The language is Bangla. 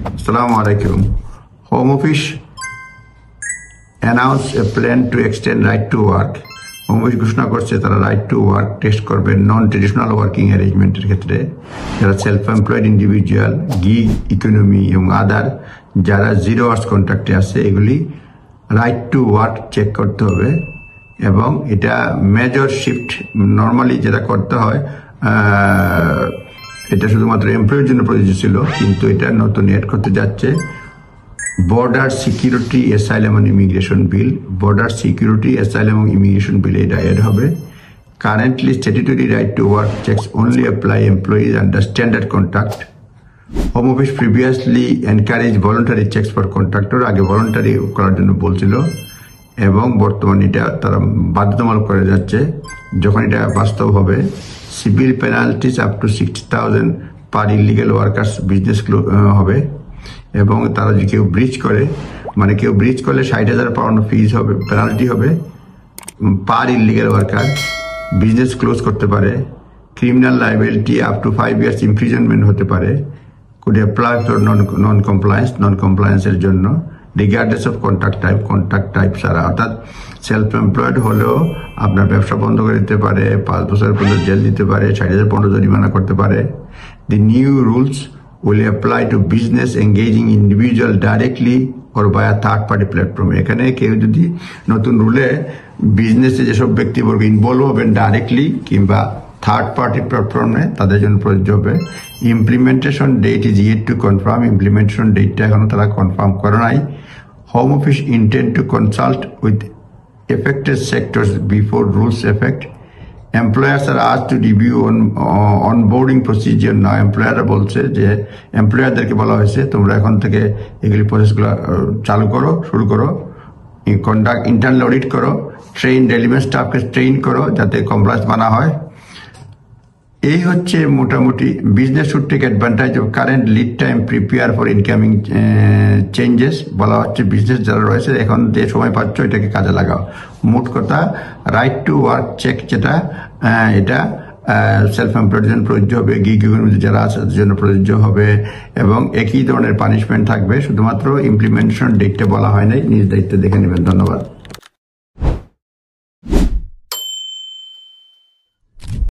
Assalamu alaikum. Home Office announced a plan to extend right to work. Home Office ঘোষণা করছে তারা রাইট টু ওয়ার্ক টেস্ট করবে নন ট্রেডিশনাল ওয়ার্কিং অ্যারেঞ্জমেন্টের ক্ষেত্রে, যারা self employed individual, gig economy এবং আদার যারা 0 আওয়ার্স কন্ট্রাক্টে আছে, এগুলি রাইট টু ওয়ার্ক চেক করতে হবে। এবং এটা মেজর শিফট, নর্মালি যেটা করতে হয় এটা শুধুমাত্র এমপ্লয়ের জন্য প্রযোজ্য ছিল, কিন্তু এটা নতুন এড করতে যাচ্ছে border security asylum and immigration bill. Border security asylum এবং ইমিগ্রেশন বিল এটা এড হবে। Currently statutory right to work checks only apply employees under standard contract. Home office previously encourage voluntary checks for contractor, আগে ভলান্টারি করার জন্য বলছিল এবং বর্তমানে এটা তারা বাধ্যতামূলক করে যাচ্ছে। যখন এটা বাস্তব হবে, civil penalties up to 60,000 per illegal workers business হবে। এবং তারা যদি কেউ ব্রিচ করে, মানে কেউ ব্রিচ করলে 60,000 পাউন্ড ফিজ হবে, পেনাল্টি হবে পার ইলিগাল ওয়ার্কার, বিজনেস ক্লোজ করতে পারে। Criminal liability up to 5 years imprisonment হতে পারে, কুড অ্যাপ্লাই ফর নন কমপ্লায়েন্সের জন্য রিগার্ডলেস অফ কন্ট্রাক্ট টাইপ ছাড়া। অর্থাৎ সেলফ এমপ্লয়েড হলেও আপনার ব্যবসা বন্ধ করে দিতে পারে, 5 বছর পর্যন্ত জেল দিতে পারে, 60,000 পাউন্ড জরিমানা করতে পারে। দি new rules will apply to business engaging individual directly or by a third party platform। এখানে কেউ যদি নতুন রুলে বিজনেসে যেসব ব্যক্তিবর্গ ইনভলভ হবেন ডাইরেক্টলি কিংবা থার্ড পার্টি প্ল্যাটফর্মে, তাদের জন্য প্রযোজ্য হবে। Implementation date is yet to confirm. Implementation ডেটটা এখনো তারা কনফার্ম করে নাই। Home office intend to consult with affected sectors before rules effect. Employers are আজ টু রিভিউ অনবোর্ডিং প্রসিজিওর না। এমপ্লয়াররা বলছে যে এমপ্লয়ারদেরকে বলা হয়েছে তোমরা এখন থেকে এগুলি প্রসেসগুলো শুরু করো, কন্ডাক্ট ইন্টারনাল অডিট করো, ট্রেন রেলিভেন্ট স্টাফকে ট্রেন করো যাতে কমপ্লায়েন্স মানা হয়। এই হচ্ছে মোটামুটি business should take advantage of current lead time, prepare for incoming changes. বলা হচ্ছে বিজনেস যারা রয়েছে এখন যে সময় পাচ্ছ এটাকে কাজে লাগাও। মোট কথা রাইট টু ওয়ার্ক চেক যেটা, এটা সেলফ এমপ্লয়েড জন্য প্রযোজ্য হবে, গিগ ইকোনমিতে যারা আছে তাদের জন্য প্রযোজ্য হবে এবং একই ধরনের পানিশমেন্ট থাকবে। শুধুমাত্র ইমপ্লিমেন্টেশন ডেটটা বলা হয় নাই, নিজ দায়িত্ব দেখে নেবেন। ধন্যবাদ।